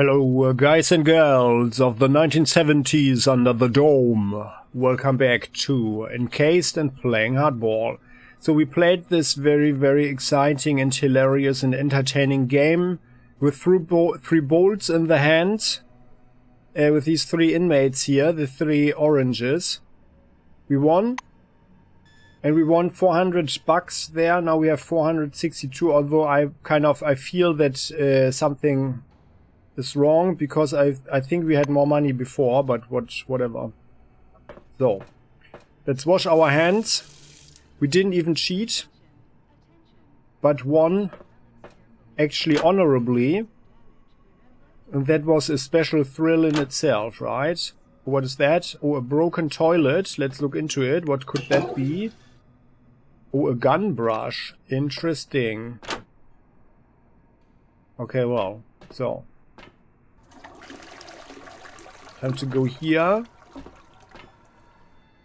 Hello, guys and girls of the 1970s under the dome. Welcome back to Encased and Playing Hardball. So we played this very exciting and hilarious and entertaining game with three bolts in the hand. With these three inmates here, the three oranges. We won. And we won 400 bucks there. Now we have 462, although I feel that something is wrong, because I think we had more money before, but whatever. So, let's wash our hands. We didn't even cheat, but won actually honorably, and that was a special thrill in itself, right? What is that? Oh, a broken toilet. Let's look into it. What could that be? Oh, a gun brush. Interesting. Okay, well, so time to go here.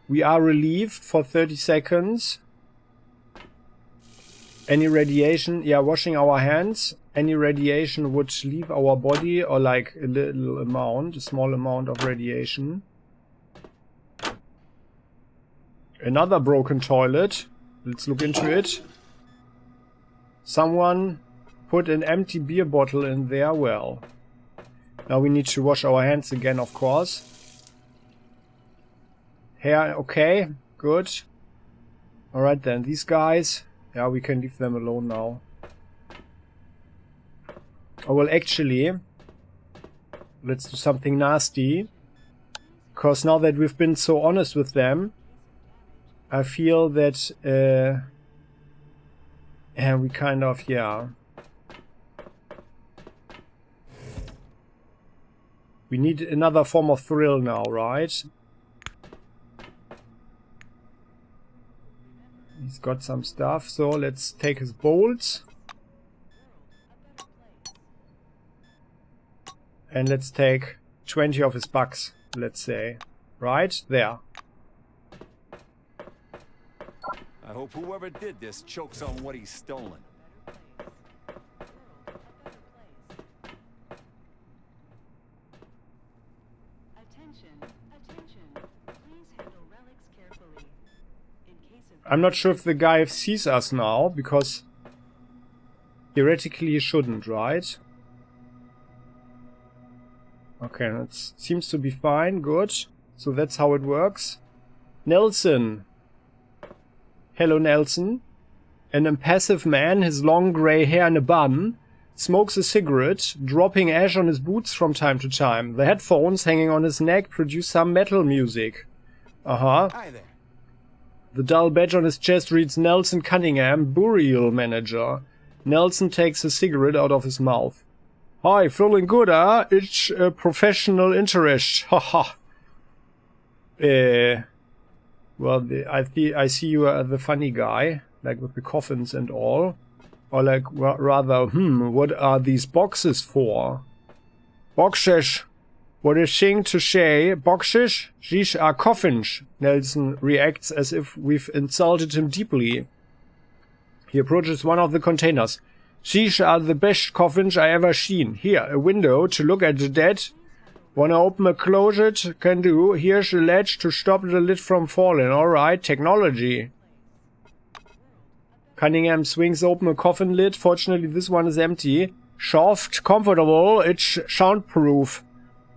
We are relieved for 30 seconds. Any radiation, yeah, washing our hands. Any radiation would leave our body, or like a little amount, a small amount of radiation. Another broken toilet. Let's look into it. Someone put an empty beer bottle in there. Well, now we need to wash our hands again, of course. Hair, okay, good. Alright then, these guys, yeah, we can leave them alone now. Oh, well, actually, let's do something nasty. Because now that we've been so honest with them, I feel that, and we kind of, yeah. We need another form of thrill now, right? He's got some stuff, so let's take his bolts. And let's take 20 of his bucks, let's say. Right? There. I hope whoever did this chokes on what he's stolen. I'm not sure if the guy sees us now, because theoretically he shouldn't, right? Okay, that seems to be fine, good. So that's how it works. Nelson. Hello, Nelson. An impassive man, his long grey hair in a bun, smokes a cigarette, dropping ash on his boots from time to time. The headphones hanging on his neck produce some metal music. Uh-huh. Hi there. The dull badge on his chest reads Nelson Cunningham, Burial Manager. Nelson takes a cigarette out of his mouth. Hi, feeling good, huh? It's a professional interest. Haha. Well, I see you are the funny guy, like with the coffins and all. Or like, rather, what are these boxes for? Boxes. What a thing to say. Boxes? These are coffins. Nelson reacts as if we've insulted him deeply. He approaches one of the containers. These are the best coffins I ever seen. Here, a window to look at the dead. Wanna open a closet? Can do. Here's a latch to stop the lid from falling. Alright, technology. Cunningham swings open a coffin lid. Fortunately, this one is empty. Soft, comfortable, it's soundproof.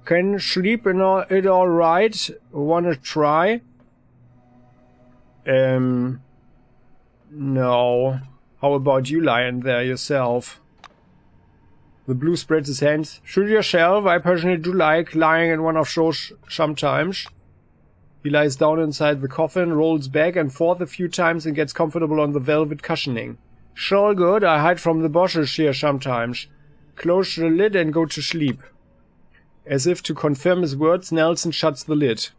Can sleep in it alright? Wanna try? No. How about you lying there yourself? The blue spreads his hands. Shoot yourself. I personally do like lying in one of those sometimes. He lies down inside the coffin, rolls back and forth a few times and gets comfortable on the velvet cushioning. Sure good, I hide from the bosses here sometimes. Close the lid and go to sleep. As if to confirm his words, Nelson shuts the lid.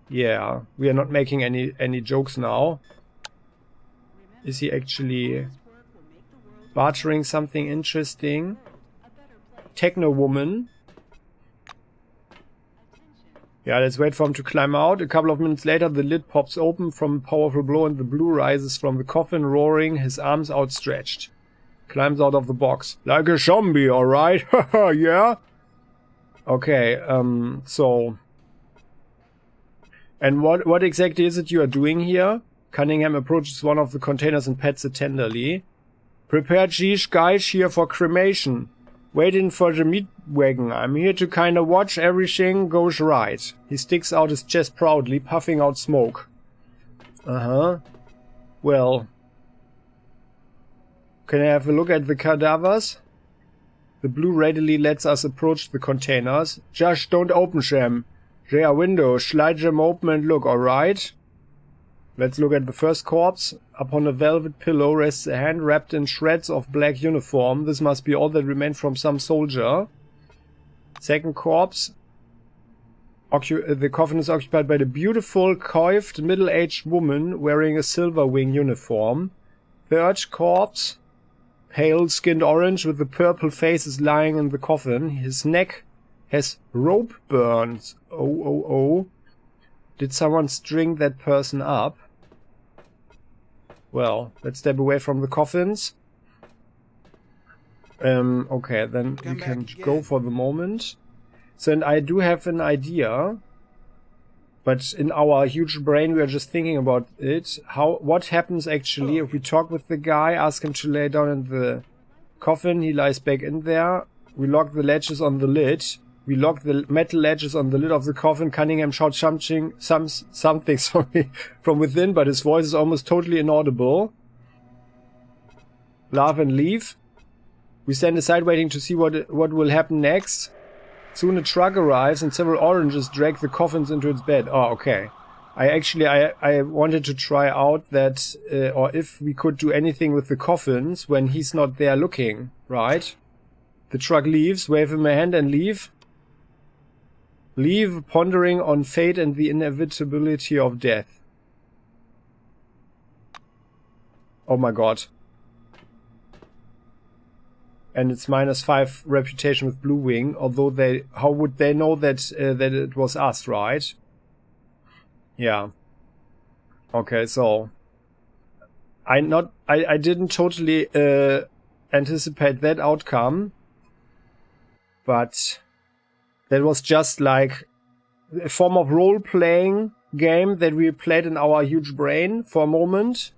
Yeah, we are not making any jokes now. Is he actually bartering something interesting? Techno woman. Yeah, let's wait for him to climb out. A couple of minutes later, the lid pops open from a powerful blow and the blue rises from the coffin, roaring, his arms outstretched. Climbs out of the box. Like a zombie, alright? Haha, yeah? Okay, so... And what exactly is it you are doing here? Cunningham approaches one of the containers and pets it tenderly. Prepare cheese, guys, here for cremation. Waiting for the meat wagon. I'm here to kinda watch everything goes right. He sticks out his chest proudly, puffing out smoke. Uh-huh. Well... Can I have a look at the cadavers? The blue readily lets us approach the containers. Just don't open them. There are windows. Slide them open and look, alright? Let's look at the first corpse. Upon a velvet pillow rests a hand wrapped in shreds of black uniform. This must be all that remained from some soldier. Second corpse. The coffin is occupied by the beautiful, coiffed, middle-aged woman wearing a silver wing uniform. Third corpse. Pale, skinned orange with the purple face is lying in the coffin. His neck has rope burns. Oh. Did someone string that person up? Well, let's step away from the coffins. Okay, then we can go for the moment. So, and I do have an idea. But in our huge brain, we are just thinking about it. What happens actually if we talk with the guy, ask him to lay down in the coffin, he lies back in there. We lock the latches on the lid. We lock the metal latches on the lid of the coffin. Cunningham shouts something from within, but his voice is almost totally inaudible. Laugh and leave. We stand aside waiting to see what will happen next. Soon a truck arrives and several oranges drag the coffins into its bed. Oh, okay. I wanted to try out that, or if we could do anything with the coffins when he's not there looking, right? The truck leaves, wave him a hand and leave. Leave, pondering on fate and the inevitability of death. Oh my god. And it's -5 reputation with Blue Wing, although how would they know that it was us, right? Yeah. Okay, so I didn't totally anticipate that outcome, but that was just like a form of role-playing game that we played in our huge brain for a moment.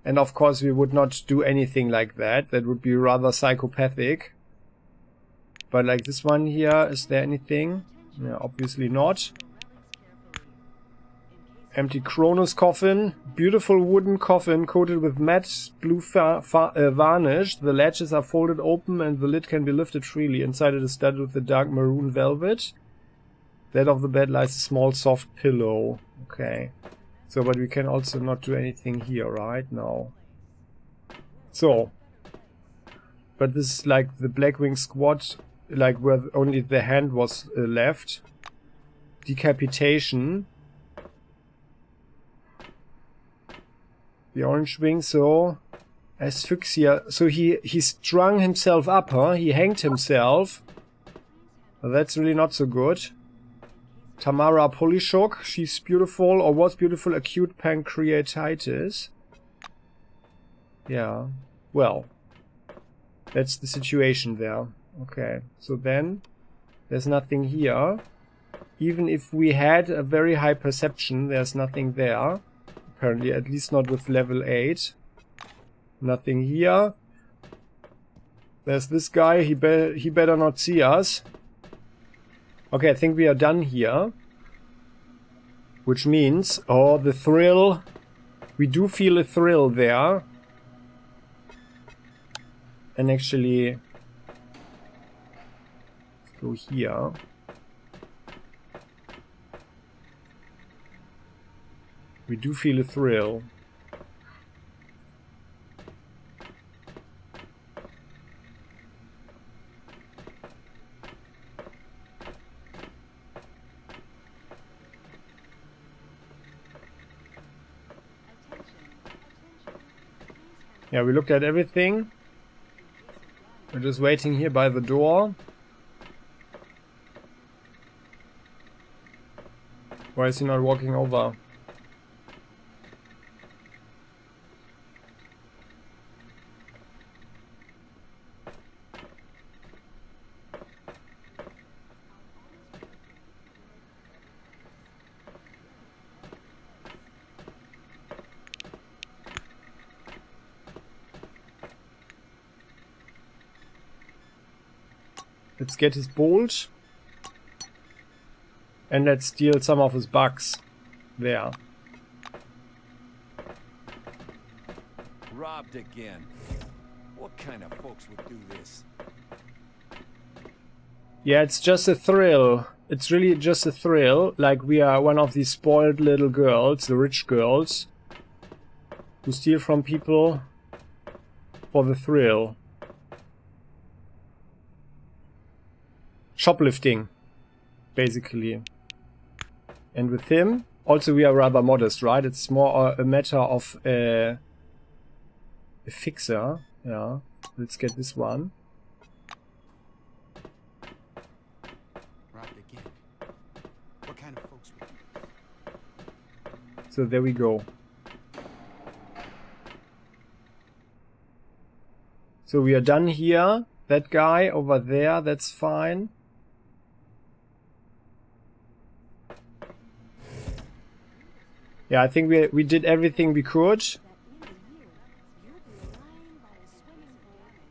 And of course we would not do anything like that. That would be rather psychopathic. But like this one here, is there anything? Yeah, obviously not. Empty CRONUS coffin. Beautiful wooden coffin coated with matte blue varnish. The latches are folded open and the lid can be lifted freely. Inside it is studded with the dark maroon velvet. That of the bed lies a small soft pillow. Okay. So, but we can also not do anything here, right? No. So. But this is like the Blackwing squad, like where only the hand was left. Decapitation. The orange wing, so... Asphyxia. So he strung himself up, huh? He hanged himself. Well, that's really not so good. Tamara Polishok, she's beautiful, or was beautiful, acute pancreatitis. Yeah, well, that's the situation there. Okay, so then, there's nothing here. Even if we had a very high perception, there's nothing there. Apparently, at least not with level 8. Nothing here. There's this guy, he better not see us. Okay, I think we are done here. Which means, oh, the thrill. We do feel a thrill there. And actually, let's go here. We do feel a thrill. Yeah, we looked at everything. We're just waiting here by the door. Why is he not walking over? Let's get his bolt. And let's steal some of his bugs. There. Robbed again. What kind of folks would do this? Yeah, it's just a thrill. It's really just a thrill. Like we are one of these spoiled little girls, the rich girls, who steal from people for the thrill. Shoplifting, basically. And with him, also we are rather modest, right? It's more a matter of a fixer. Yeah, let's get this one. Robbed again. What kind of folks would do? So there we go. So we are done here. That guy over there, that's fine. Yeah, I think we did everything we could.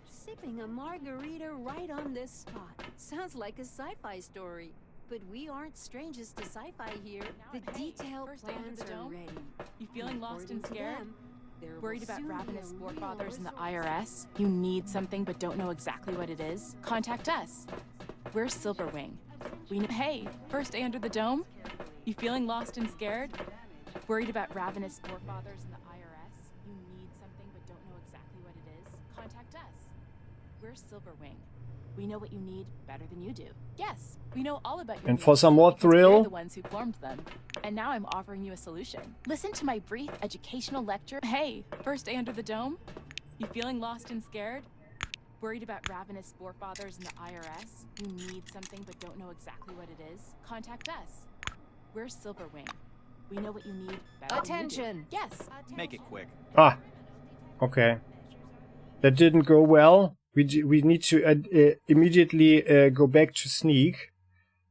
Sipping a margarita right on this spot. Sounds like a sci-fi story. But we aren't strangers to sci-fi here. The detailed plans are ready. You feeling lost and scared? Worried about ravenous real forefathers in the IRS? You need something but don't know exactly what it is? Contact us. We're Silverwing. We know. Hey, first day under the dome? You feeling lost and scared? Worried about ravenous forefathers in the IRS? You need something but don't know exactly what it is? Contact us. We're Silverwing. We know what you need better than you do. Yes, we know all about your And needs for some more because we're thrill, the ones who formed them. And now I'm offering you a solution. Listen to my brief educational lecture. Hey, first day under the dome? You feeling lost and scared? Worried about ravenous forefathers in the IRS? You need something but don't know exactly what it is? Contact us. We're Silverwing. We know what you need better Attention! than you do. Yes. Make it quick. ah, okay. That didn't go well. We need to immediately go back to sneak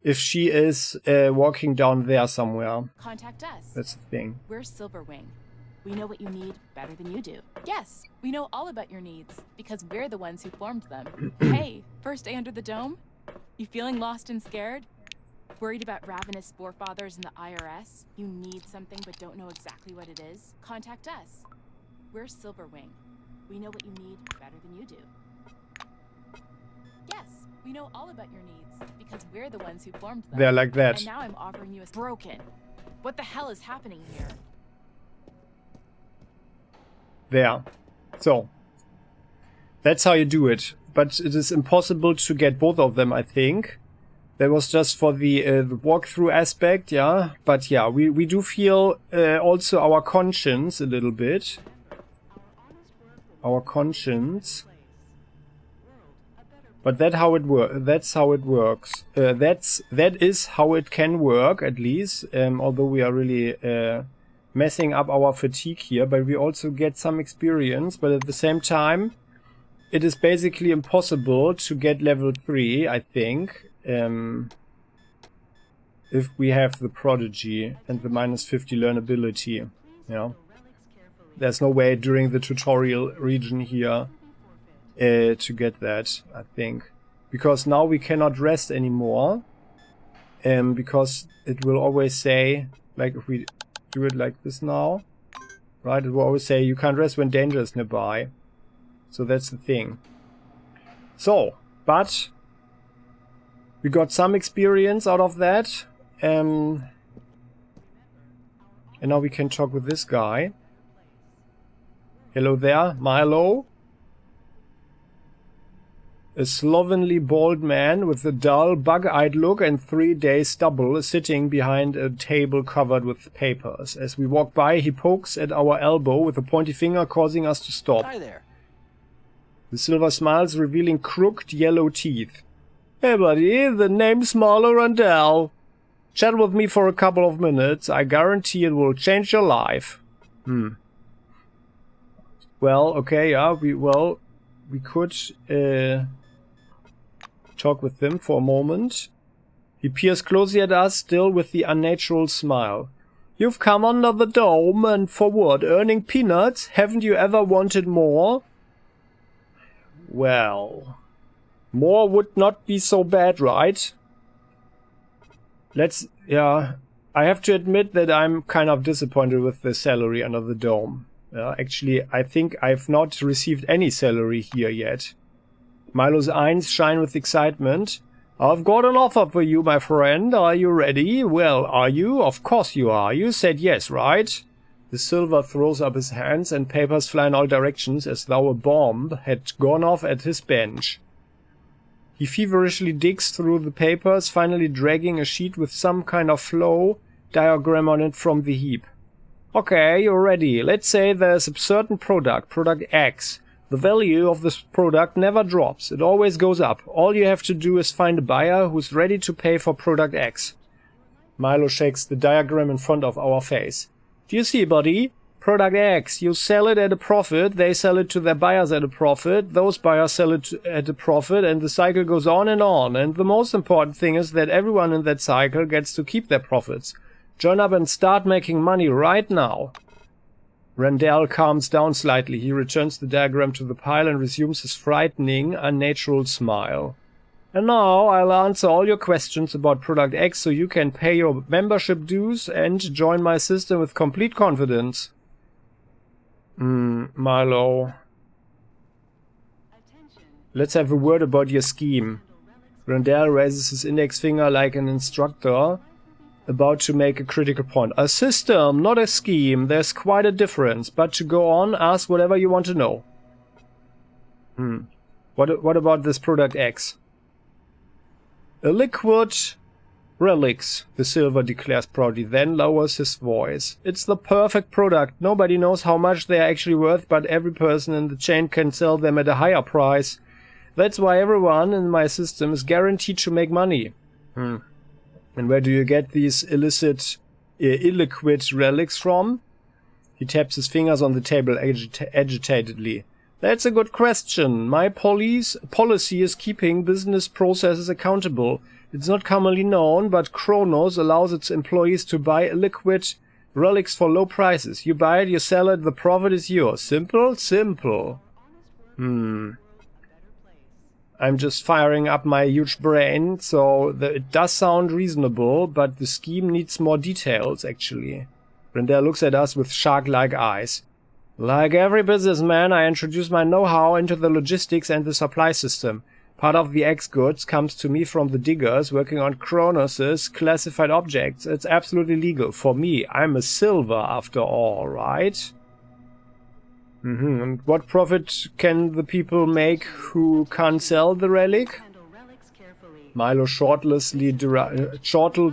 if she is walking down there somewhere. Contact us. That's the thing. We're Silverwing. We know what you need better than you do. Yes, we know all about your needs because we're the ones who formed them. Hey, first day under the dome? You feeling lost and scared? Worried about ravenous forefathers in the IRS? You need something but don't know exactly what it is? Contact us. We're Silverwing. We know what you need better than you do. Yes, we know all about your needs because we're the ones who formed them. They're like that. And now I'm offering you a broken. What the hell is happening here? There. So. That's how you do it. But it is impossible to get both of them, I think. That was just for the walkthrough aspect, yeah. But yeah, we do feel also our conscience a little bit. Our conscience. But that's how it works. That is how it can work, at least. Although we are really messing up our fatigue here, but we also get some experience. But at the same time, it is basically impossible to get level 3, I think, if we have the prodigy and the -50 learnability. Yeah, there's no way during the tutorial region here to get that, I think, because now we cannot rest anymore, because it will always say, like if we do it like this now, right, it will always say you can't rest when danger is nearby. So that's the thing. So, but we got some experience out of that, and now we can talk with this guy. Hello there, Milo. A slovenly bald man with a dull, bug-eyed look and 3-day stubble is sitting behind a table covered with papers. As we walk by, he pokes at our elbow with a pointy finger, causing us to stop. Hi there. The silver smiles revealing crooked yellow teeth. Hey buddy, the name's Marlo Randell. Chat with me for a couple of minutes. I guarantee it will change your life. Well, okay, yeah, we could talk with him for a moment. He peers closely at us, still with the unnatural smile. You've come under the dome, and for what? Earning peanuts? Haven't you ever wanted more? Well, More would not be so bad, right? Yeah. I have to admit that I'm kind of disappointed with the salary under the dome. Actually, I think I've not received any salary here yet. Milo's eyes shine with excitement. I've got an offer for you, my friend. Are you ready? Well, are you? Of course you are. You said yes, right? The Silver throws up his hands and papers fly in all directions as though a bomb had gone off at his bench. He feverishly digs through the papers, finally dragging a sheet with some kind of flow diagram on it from the heap. Okay, you're ready. Let's say there's a certain product, product X. The value of this product never drops. It always goes up. All you have to do is find a buyer who's ready to pay for product X. Milo shakes the diagram in front of our face. Do you see, buddy? Product X, you sell it at a profit, they sell it to their buyers at a profit, those buyers sell it at a profit, and the cycle goes on. And the most important thing is that everyone in that cycle gets to keep their profits. Join up and start making money right now. Randall calms down slightly. He returns the diagram to the pile and resumes his frightening, unnatural smile. And now I'll answer all your questions about Product X so you can pay your membership dues and join my system with complete confidence. Milo. Let's have a word about your scheme. Randall raises his index finger like an instructor about to make a critical point. A system, not a scheme. There's quite a difference. But to go on, ask whatever you want to know. What about this Product X? A liquid relics, the Silver declares proudly, then lowers his voice. It's the perfect product. Nobody knows how much they are actually worth, but every person in the chain can sell them at a higher price. That's why everyone in my system is guaranteed to make money. And where do you get these illiquid relics from? He taps his fingers on the table agitatedly. That's a good question. My policy is keeping business processes accountable. It's not commonly known, but CRONUS allows its employees to buy liquid relics for low prices. You buy it, you sell it, the profit is yours. Simple? Simple. I'm just firing up my huge brain, so it does sound reasonable, but the scheme needs more details, actually. Randall looks at us with shark-like eyes. Like every businessman, I introduce my know-how into the logistics and the supply system. Part of the X goods comes to me from the diggers working on CRONUS's classified objects. It's absolutely legal. For me, I'm a Silver after all, right? And what profit can the people make who can't sell the relic? Milo chortles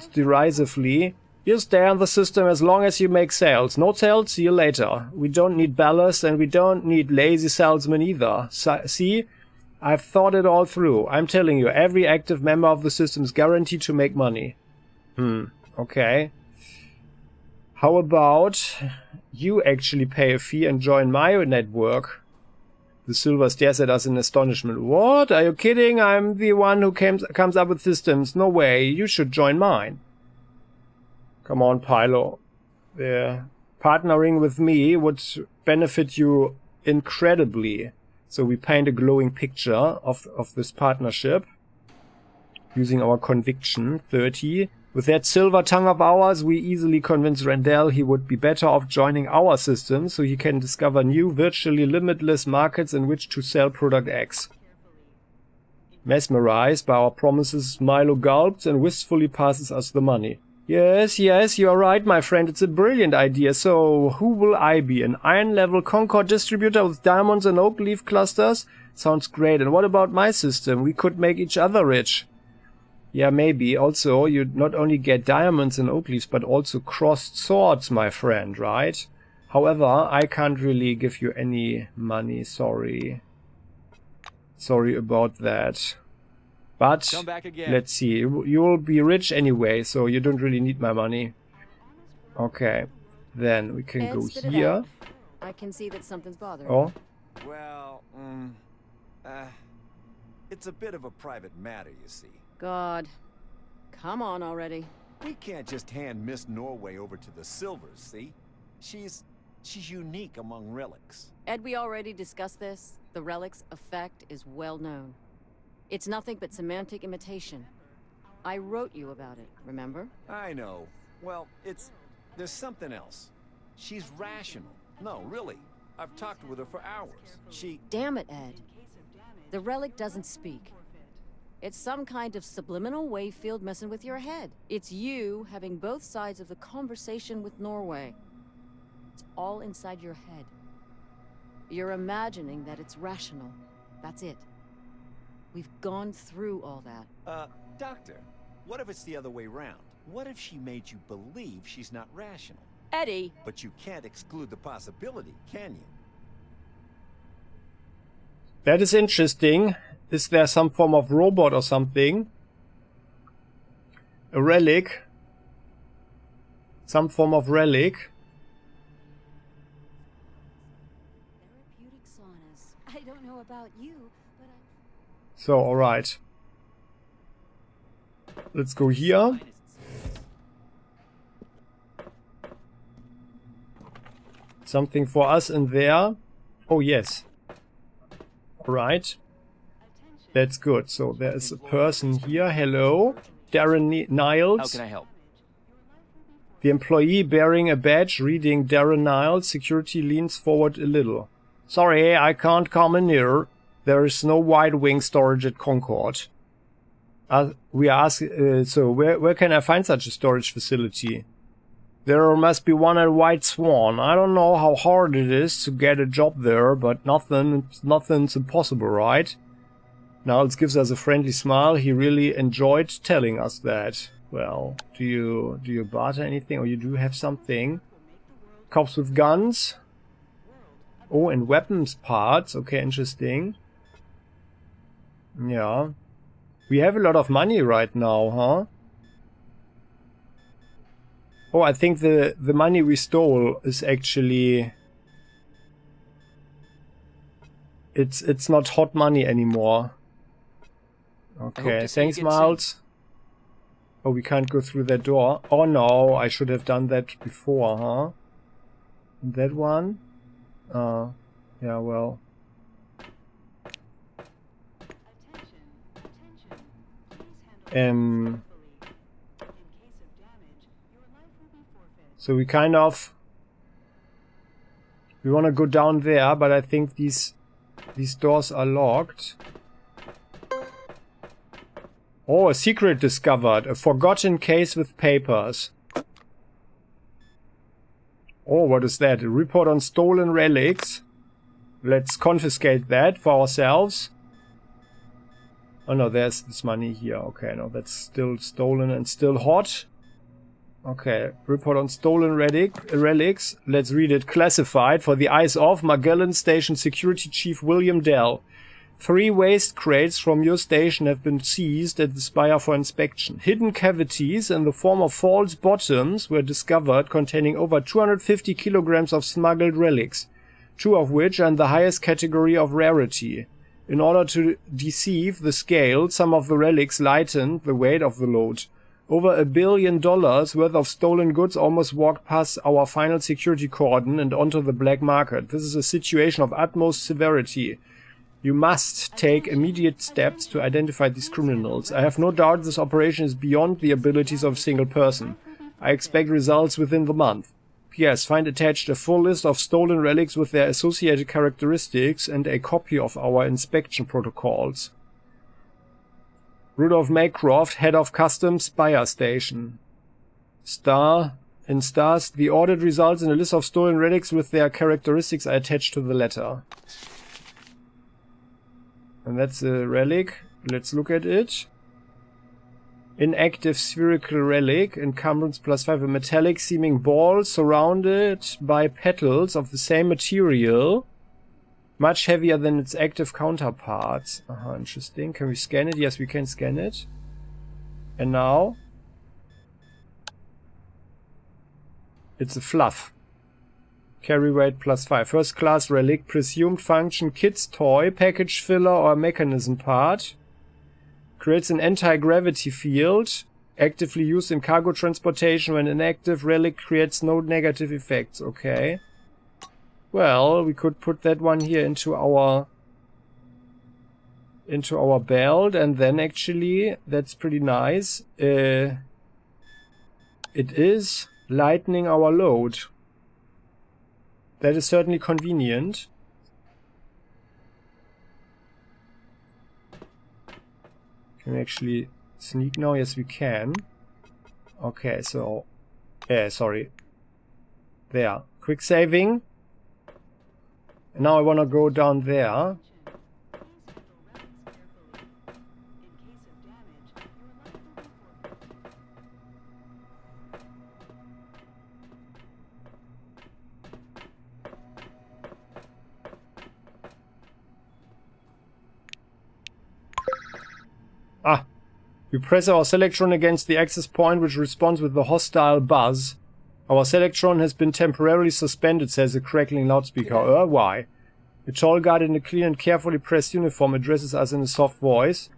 derisively. You stay on the system as long as you make sales. No sales, see you later. We don't need ballast and we don't need lazy salesmen either. See? I've thought it all through. I'm telling you, every active member of the system is guaranteed to make money. Okay. How about you actually pay a fee and join my network? The Silver stares at us in astonishment. What? Are you kidding? I'm the one who comes up with systems. No way. You should join mine. Come on, Pilo. Partnering with me would benefit you incredibly. So we paint a glowing picture of this partnership using our conviction 30. With that Silver tongue of ours, we easily convince Randall he would be better off joining our system so he can discover new virtually limitless markets in which to sell product X. Mesmerized by our promises, Milo gulps and wistfully passes us the money. Yes, you are right, my friend. It's a brilliant idea. So, who will I be? An iron-level Concord distributor with diamonds and oak leaf clusters? Sounds great. And what about my system? We could make each other rich. Yeah, maybe. Also, you'd not only get diamonds and oak leaves, but also crossed swords, my friend, right? However, I can't really give you any money, sorry. Sorry about that. But, let's see, you'll be rich anyway, so you don't really need my money. Okay, then we can go here. I can see that something's bothering. Oh? Well, it's a bit of a private matter, you see. God, come on already. We can't just hand Miss Norway over to the Silvers, see? She's unique among relics. Ed, we already discussed this. The relic's effect is well known. It's nothing but semantic imitation. I wrote you about it, remember? I know. Well, there's something else. She's rational. No, really. I've talked with her for hours. Damn it, Ed. The relic doesn't speak. It's some kind of subliminal wave field messing with your head. It's you having both sides of the conversation with Norway. It's all inside your head. You're imagining that it's rational. That's it. We've gone through all that. Doctor, what if it's the other way round? What if she made you believe she's not rational? Eddie! But you can't exclude the possibility, can you? That is interesting. Is there some form of robot or something? A relic? Some form of relic? Therapeutic saunas. I don't know about you, but So, alright. Let's go here. Something for us in there. Oh, yes. Alright. That's good. So, there is a person here. Hello. Darren Niles. How can I help? The employee bearing a badge reading Darren Niles. Security leans forward a little. Sorry, I can't come in here. There is no wide wing storage at Concord. We ask, so where can I find such a storage facility? There must be one at White Swan. I don't know how hard it is to get a job there, but nothing's impossible, right? Niles gives us a friendly smile. He really enjoyed telling us that. Well, do you barter anything, or you do have something? Cops with guns. Oh, and weapons parts. Okay, interesting. Yeah. We have a lot of money right now, huh? Oh, I think the money we stole is actually... It's not hot money anymore. Okay, thanks, Miles. Oh, we can't go through that door. Oh no, I should have done that before, huh? That one? Yeah, well... So we kind of... We want to go down there, but I think these doors are locked. Oh, a secret discovered. A forgotten case with papers. Oh, what is that? A report on stolen relics. Let's confiscate that for ourselves. Oh no, there's this money here. Okay, no, that's still stolen and still hot. Okay, report on stolen relics. Let's read it. Classified for the eyes of Magellan Station Security Chief William Dell. 3 waste crates from your station have been seized at the spire for inspection. Hidden cavities in the form of false bottoms were discovered containing over 250 kilograms of smuggled relics, 2 of which are in the highest category of rarity. In order to deceive the scale, some of the relics lightened the weight of the load. Over $1 billion worth of stolen goods almost walked past our final security cordon and onto the black market. This is a situation of utmost severity. You must take immediate steps to identify these criminals. I have no doubt this operation is beyond the abilities of a single person. I expect results within the month. P.S. Find attached a full list of stolen relics with their associated characteristics and a copy of our inspection protocols. Rudolph Maycroft, Head of Customs, Spire Station. In stars, the audit results in a list of stolen relics with their characteristics are attached to the letter. And that's a relic. Let's look at it. Inactive spherical relic, encumbrance +5, a metallic seeming ball surrounded by petals of the same material. Much heavier than its active counterparts. Interesting. Can we scan it? Yes, we can scan it. And now? It's a fluff. Carry weight +5. First class relic. Presumed function kid's toy, package filler or mechanism part. Creates an anti-gravity field. Actively used in cargo transportation. When inactive, relic creates no negative effects. Okay. Well, we could put that one here into our into our belt, and then actually, that's pretty nice. It is lightening our load. That is certainly convenient. Can we actually sneak now? Yes, we can. Okay, so... sorry. There. Quick saving. And now I want to go down there. Ah, we press our Selectron against the access point, which responds with the hostile buzz. Our Selectron has been temporarily suspended, says a crackling loudspeaker. Why? A tall guard in a clean and carefully pressed uniform addresses us in a soft voice.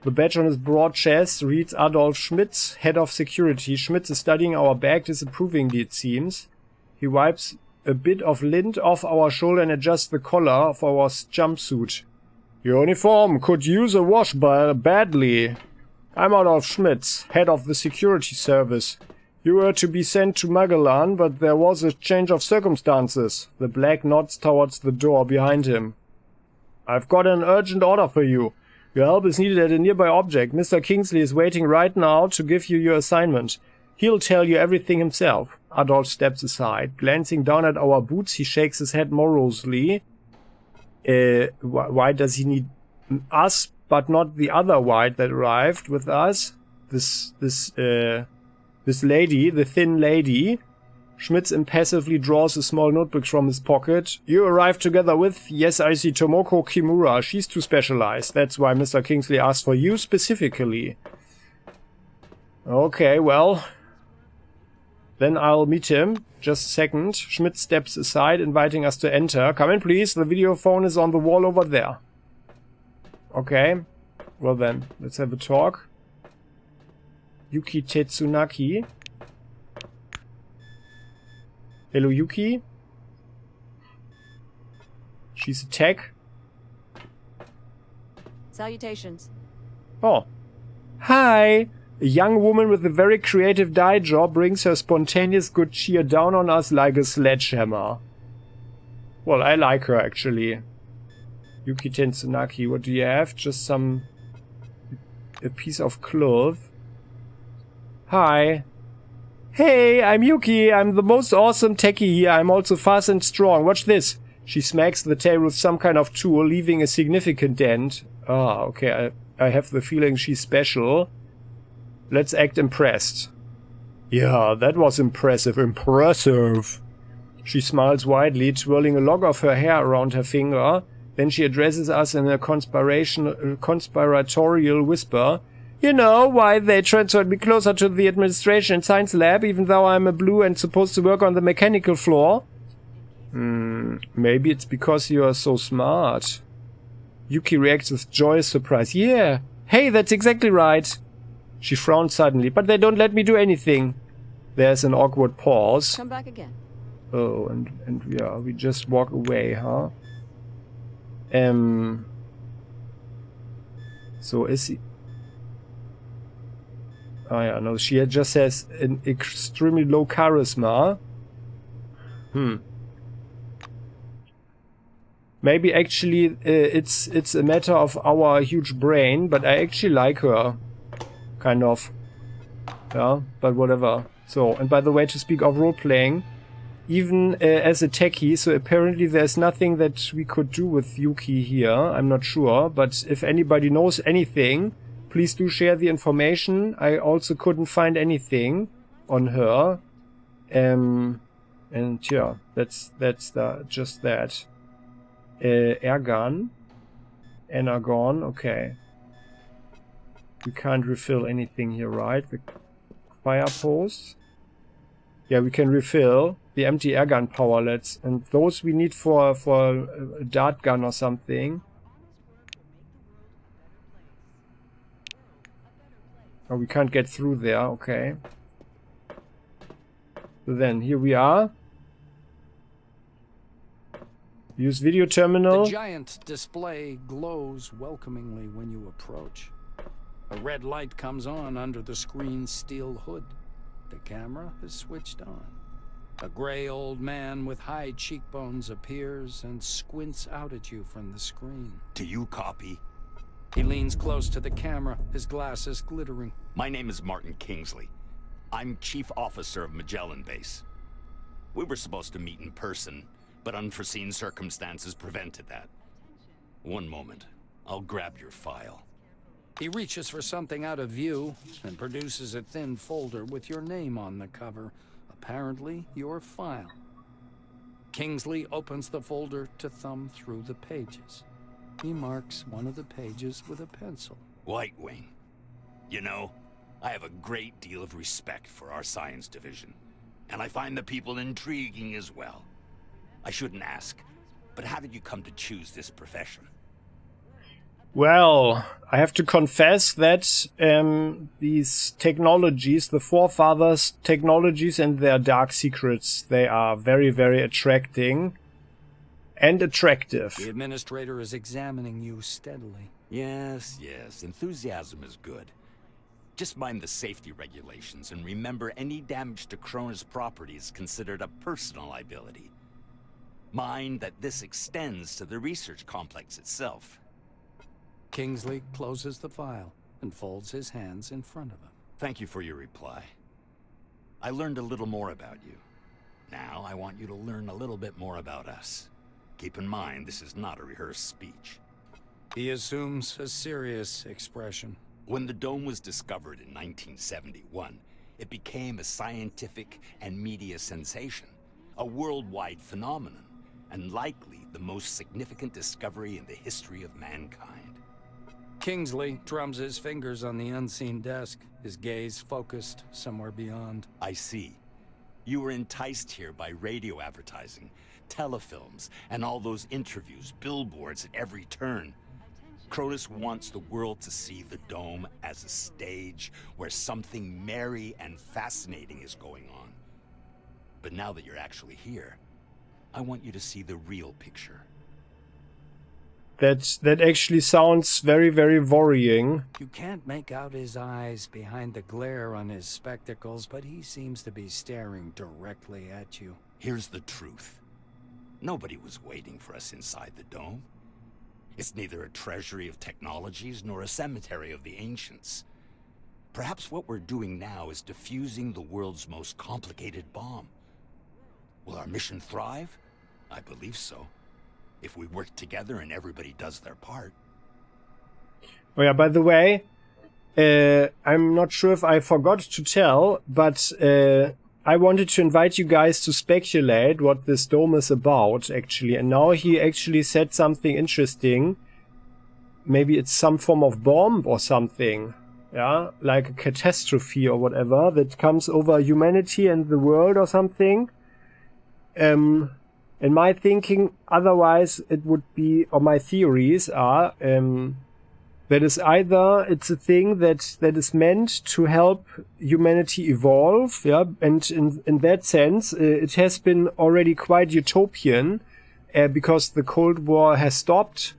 The badge on his broad chest reads Adolf Schmitz, head of security. Schmitz is studying our bag disapprovingly, it seems. He wipes a bit of lint off our shoulder and adjusts the collar of our jumpsuit. Your uniform could use a wash badly. I'm Adolf Schmitz, head of the security service. You were to be sent to Magellan, but there was a change of circumstances. The black nods towards the door behind him. I've got an urgent order for you. Your help is needed at a nearby object. Mr. Kingsley is waiting right now to give you your assignment. He'll tell you everything himself. Adolf steps aside. Glancing down at our boots, he shakes his head morosely. Why does he need us, but not the other white that arrived with us? This lady, the thin lady. Schmitz impassively draws a small notebook from his pocket. You arrived together with, yes, I see, Tomoko Kimura. She's too specialized. That's why Mr. Kingsley asked for you specifically. Okay, well, then I'll meet him. Just a second. Schmitz steps aside, inviting us to enter. Come in, please. The video phone is on the wall over there. Okay. Well then, let's have a talk. Yuki Tetsunaki. Hello, Yuki. She's a tech. Salutations. Oh. Hi! A young woman with a very creative dye job brings her spontaneous good cheer down on us like a sledgehammer. Well, I like her, actually. Yuki Tetsunaki, what do you have? Just a piece of cloth. Hi. Hey, I'm Yuki. I'm the most awesome techie here. I'm also fast and strong. Watch this. She smacks the table with some kind of tool, leaving a significant dent. Ah, okay. I have the feeling she's special. Let's act impressed. Yeah, that was impressive. Impressive. She smiles widely, twirling a lock of her hair around her finger. Then she addresses us in a conspiratorial whisper. You know why they transferred me closer to the administration and science lab, even though I'm a blue and supposed to work on the mechanical floor? Maybe it's because you are so smart. Yuki reacts with joyous surprise. Yeah, hey, that's exactly right. She frowns suddenly, but they don't let me do anything. There's an awkward pause. Come back again. Oh, and yeah, we just walk away, huh? So is he... Oh yeah, no, she just has an extremely low charisma. Maybe actually it's a matter of our huge brain, but I actually like her. Kind of. Yeah, but whatever. So, and by the way, to speak of role-playing, even as a techie, so apparently there's nothing that we could do with Yuki here. I'm not sure, but if anybody knows anything, please do share the information. I also couldn't find anything on her. And yeah, that's just that. Airgun. Energon, okay. We can't refill anything here, right? The fire post. Yeah, we can refill the empty airgun powerlets, and those we need for a dart gun or something. Oh, we can't get through there, okay. So then, here we are. Use video terminal. The giant display glows welcomingly when you approach. A red light comes on under the screen's steel hood. The camera is switched on. A gray old man with high cheekbones appears and squints out at you from the screen. Do you copy? He leans close to the camera, his glasses glittering. My name is Martin Kingsley. I'm Chief Officer of Magellan Base. We were supposed to meet in person, but unforeseen circumstances prevented that. One moment. I'll grab your file. He reaches for something out of view and produces a thin folder with your name on the cover. Apparently, your file. Kingsley opens the folder to thumb through the pages. He marks one of the pages with a pencil. White Wing. You know, I have a great deal of respect for our science division, and I find the people intriguing as well. I shouldn't ask, but how did you come to choose this profession? Well, I have to confess that these technologies, the forefathers' technologies and their dark secrets, they are very, very attracting and attractive. The administrator is examining you steadily. Yes, enthusiasm is good. Just mind the safety regulations and remember any damage to CRONUS property is considered a personal liability. Mind that this extends to the research complex itself. Kingsley closes the file and folds his hands in front of him. Thank you for your reply. I learned a little more about you. Now I want you to learn a little bit more about us. Keep in mind, this is not a rehearsed speech. He assumes a serious expression. When the dome was discovered in 1971, it became a scientific and media sensation, a worldwide phenomenon, and likely the most significant discovery in the history of mankind. Kingsley drums his fingers on the unseen desk, his gaze focused somewhere beyond. I see. You were enticed here by radio advertising, telefilms, and all those interviews, billboards at every turn. CRONUS wants the world to see the dome as a stage where something merry and fascinating is going on. But now that you're actually here, I want you to see the real picture. That actually sounds very, very worrying. You can't make out his eyes behind the glare on his spectacles, but he seems to be staring directly at you. Here's the truth. Nobody was waiting for us inside the dome. It's neither a treasury of technologies nor a cemetery of the ancients. Perhaps what we're doing now is defusing the world's most complicated bomb. Will our mission thrive? I believe so. If we work together and everybody does their part. Oh yeah, by the way, I'm not sure if I forgot to tell, but I wanted to invite you guys to speculate what this dome is about, actually. And now he actually said something interesting. Maybe it's some form of bomb or something. Yeah, like a catastrophe or whatever that comes over humanity and the world or something. In my thinking, otherwise it would be, or my theories are, that is either it's a thing that is meant to help humanity evolve, yeah, and in that sense, it has been already quite utopian, because the Cold War has stopped,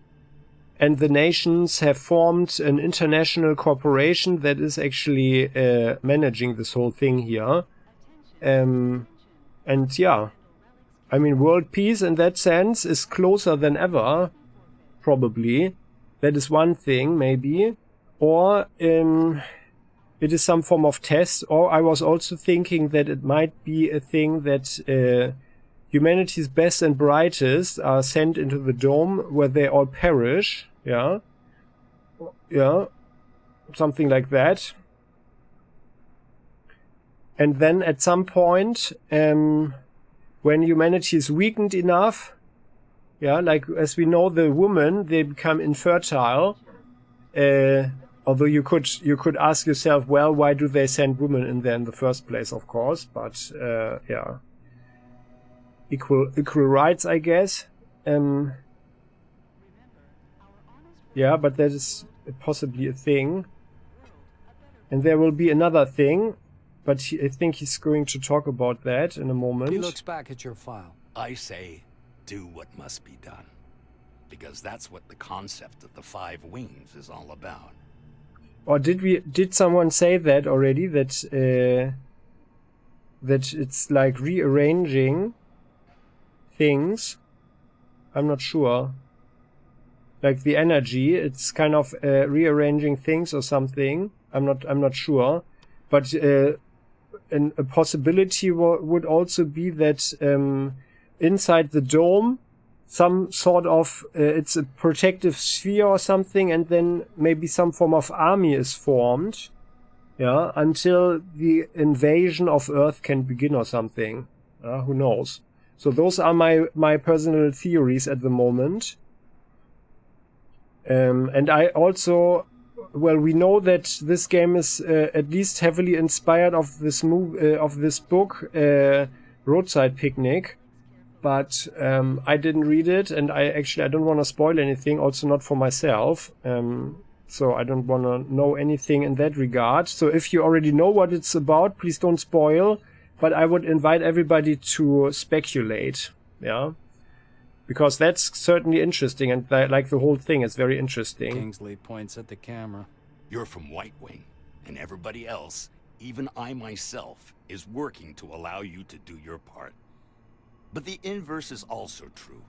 and the nations have formed an international corporation that is actually managing this whole thing here, and yeah. I mean, world peace in that sense is closer than ever, probably. That is one thing, maybe. Or it is some form of test. Or I was also thinking that it might be a thing that humanity's best and brightest are sent into the dome where they all perish. Yeah. Yeah. Something like that. And then at some point, when humanity is weakened enough, yeah, like as we know, the women, they become infertile. Although you could ask yourself, well, why do they send women in there in the first place? Of course, but yeah, equal rights, I guess. Yeah, but that is possibly a thing. And there will be another thing. But I think he's going to talk about that in a moment. He looks back at your file. I say, do what must be done. Because that's what the concept of the 5 wings is all about. Or did someone say that already? That it's like rearranging things? I'm not sure. Like the energy, it's kind of rearranging things or something. I'm not sure. But a possibility would also be that inside the dome, some sort of it's a protective sphere or something, and then maybe some form of army is formed, yeah, until the invasion of Earth can begin or something. Who knows? So those are my personal theories at the moment. And I also, well, we know that this game is at least heavily inspired of this book, Roadside Picnic. But I didn't read it, and I don't want to spoil anything, also not for myself. So I don't want to know anything in that regard. So if you already know what it's about, please don't spoil. But I would invite everybody to speculate, yeah? Because that's certainly interesting, and like the whole thing is very interesting. Kingsley points at the camera. You're from White Wing, and everybody else, even I myself, is working to allow you to do your part. But the inverse is also true.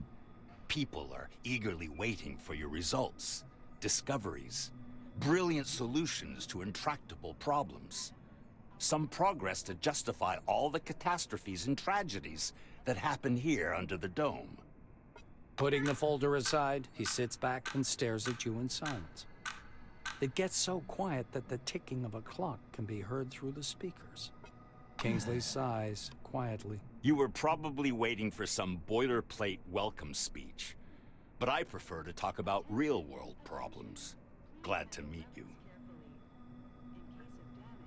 People are eagerly waiting for your results, discoveries, brilliant solutions to intractable problems. Some progress to justify all the catastrophes and tragedies that happen here under the dome. Putting the folder aside, he sits back and stares at you in silence. It gets so quiet that the ticking of a clock can be heard through the speakers. Kingsley sighs quietly. You were probably waiting for some boilerplate welcome speech, but I prefer to talk about real-world problems. Glad to meet you.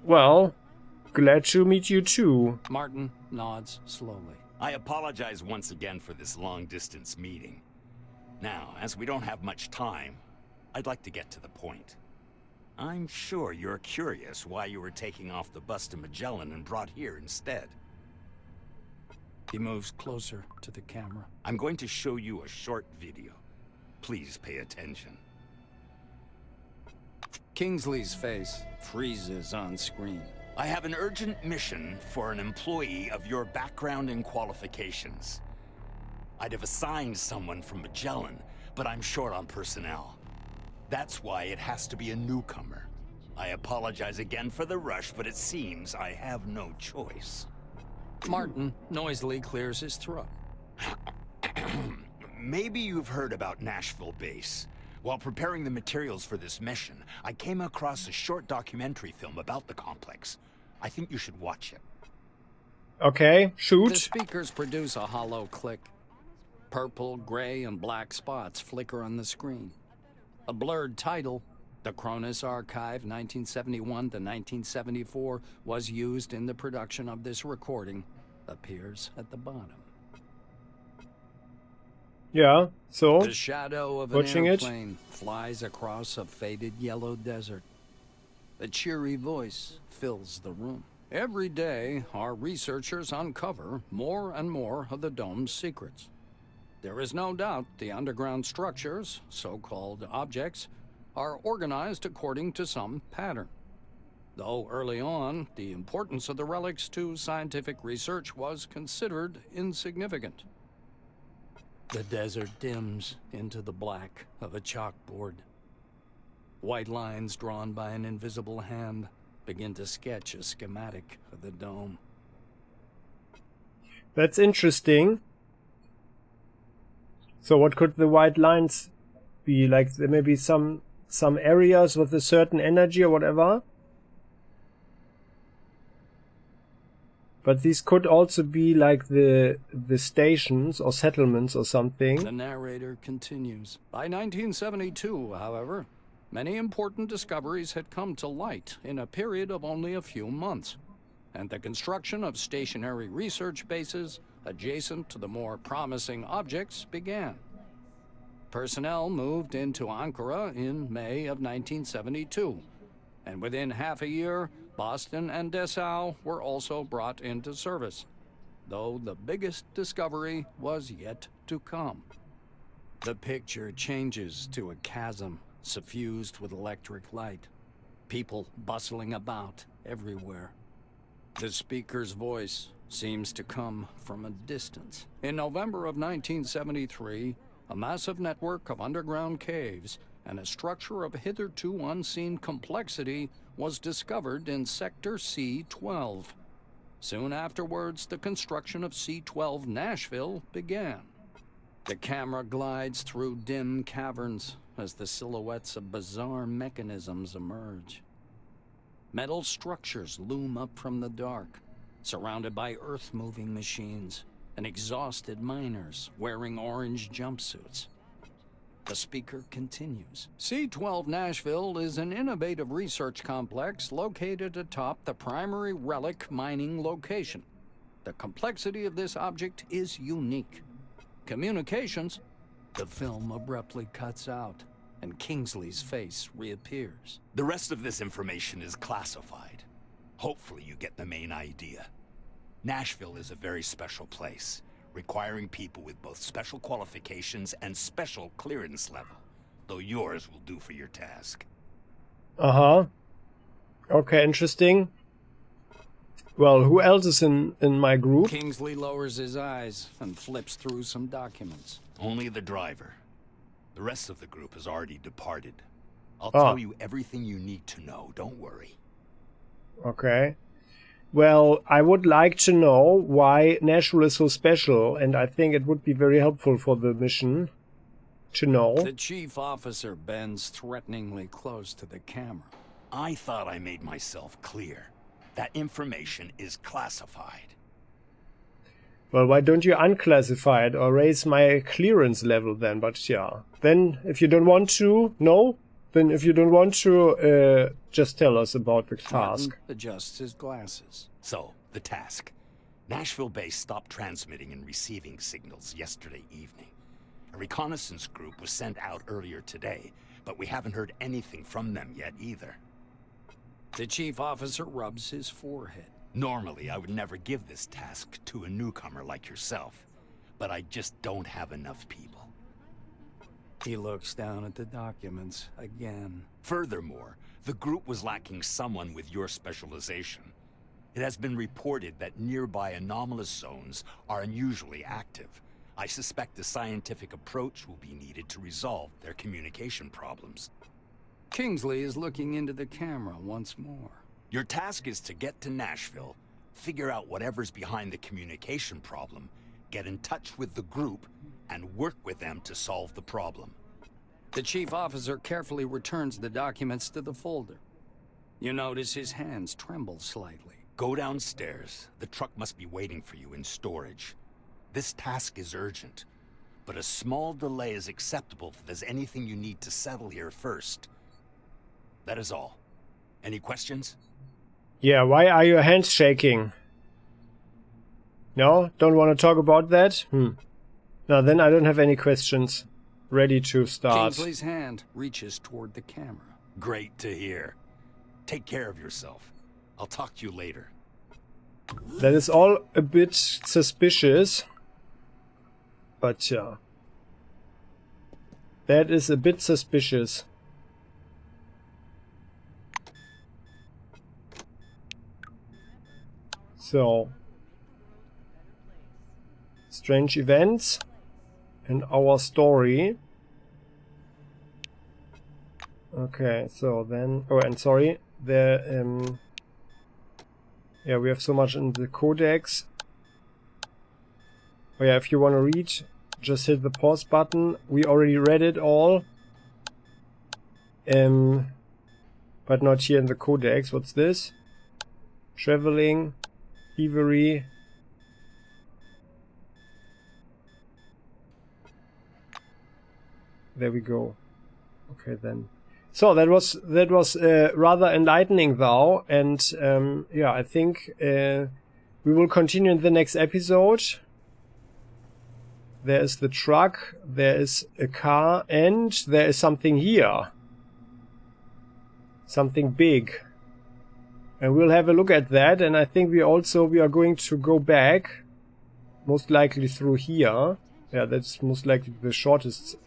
Well, glad to meet you too. Martin nods slowly. I apologize once again for this long-distance meeting. Now, as we don't have much time, I'd like to get to the point. I'm sure you're curious why you were taking off the bus to Magellan and brought here instead. He moves closer to the camera. I'm going to show you a short video. Please pay attention. Kingsley's face freezes on screen. I have an urgent mission for an employee of your background and qualifications. I'd have assigned someone from Magellan, but I'm short on personnel. That's why it has to be a newcomer. I apologize again for the rush, but it seems I have no choice. Martin noisily clears his throat. Maybe you've heard about Nashville Base. While preparing the materials for this mission, I came across a short documentary film about the complex. I think you should watch it. Okay, shoot. The speakers produce a hollow click. Purple, gray, and black spots flicker on the screen. A blurred title, The CRONUS Archive 1971 to 1974, was used in the production of this recording, appears at the bottom. Yeah, so The shadow of an watching it. airplane flies across a faded yellow desert. A cheery voice fills the room. Every day, our researchers uncover more and more of the dome's secrets. There is no doubt the underground structures, so-called objects, are organized according to some pattern. Though early on, the importance of the relics to scientific research was considered insignificant. The desert dims into the black of a chalkboard. White lines drawn by an invisible hand begin to sketch a schematic of the dome. That's interesting. So what could the white lines be? Like there may be some areas with a certain energy or whatever. But these could also be like the stations or settlements or something. The narrator continues. By 1972, however, many important discoveries had come to light in a period of only a few months, and the construction of stationary research bases adjacent to the more promising objects began. Personnel moved into Ankara in May of 1972, and within half a year, Boston and Dessau were also brought into service. though the biggest discovery was yet to come. The picture changes to a chasm suffused with electric light. People bustling about everywhere. The speaker's voice seems to come from a distance. In November of 1973, a massive network of underground caves and a structure of hitherto unseen complexity was discovered in Sector C-12. Soon afterwards, the construction of C-12 Nashville began. The camera glides through dim caverns as the silhouettes of bizarre mechanisms emerge. Metal structures loom up from the dark, surrounded by earth-moving machines and exhausted miners wearing orange jumpsuits. The speaker continues. C-12 Nashville is an innovative research complex located atop the primary relic mining location. The complexity of this object is unique. Communications. The film abruptly cuts out, and Kingsley's face reappears. The rest of this information is classified. Hopefully you get the main idea. Nashville is a very special place, requiring people with both special qualifications and special clearance level, though yours will do for your task. Uh-huh. Okay, interesting. Well, who else is in my group? Kingsley lowers his eyes and flips through some documents. Only the driver. The rest of the group has already departed. I'll tell you everything you need to know, don't worry. Okay. Well, I would like to know why Nashville is so special, and I think it would be very helpful for the mission to know. The chief officer bends threateningly close to the camera. I thought I made myself clear. That information is classified. Well, why don't you unclassify it or raise my clearance level then? But yeah, then if you don't want to, no. Then if you don't want to, just tell us about the task. Martin adjusts his glasses. So, the task. Nashville base stopped transmitting and receiving signals yesterday evening. A reconnaissance group was sent out earlier today, but we haven't heard anything from them yet either. The chief officer rubs his forehead. Normally, I would never give this task to a newcomer like yourself, but I just don't have enough people. He looks down at the documents again. Furthermore, the group was lacking someone with your specialization. It has been reported that nearby anomalous zones are unusually active. I suspect a scientific approach will be needed to resolve their communication problems. Kingsley is looking into the camera once more. Your task is to get to Nashville, figure out whatever's behind the communication problem, get in touch with the group, and work with them to solve the problem. The chief officer carefully returns the documents to the folder. You notice his hands tremble slightly. Go downstairs. The truck must be waiting for you in storage. This task is urgent, but a small delay is acceptable if there's anything you need to settle here first. That is all. Any questions? Yeah, why are your hands shaking? No? Don't want to talk about that? No, then I don't have any questions. Ready to start. Kingsley's hand reaches toward the camera. Great to hear. Take care of yourself. I'll talk to you later. That is all a bit suspicious. But yeah. That is a bit suspicious. So. Strange events. And our story. Okay, so then... Oh, and sorry. There, yeah, we have so much in the codex. Oh yeah, if you want to read, just hit the pause button. We already read it all. But not here in the codex. What's this? Traveling. Thievery. There we go. Okay then. So that was rather enlightening though, and yeah, I think we will continue in the next episode. There is the truck, there is a car, and there is something here. Something big. And we'll have a look at that, and I think we are going to go back most likely through here. Yeah, that's most likely the shortest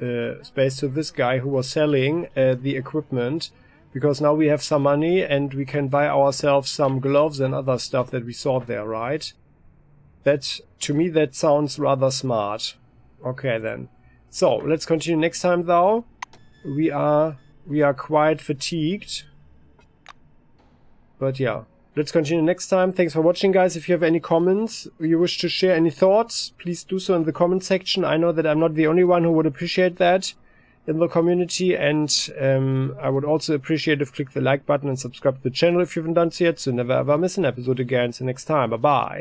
space to this guy who was selling the equipment. Because now we have some money and we can buy ourselves some gloves and other stuff that we saw there, right? That, to me, that sounds rather smart. Okay then. So, let's continue next time though. We are quite fatigued. But yeah. Let's continue next time. Thanks for watching, guys. If you have any comments, or you wish to share any thoughts, please do so in the comment section. I know that I'm not the only one who would appreciate that in the community, and I would also appreciate if you click the like button and subscribe to the channel if you haven't done so yet, so never ever miss an episode again. See you next time. Bye bye.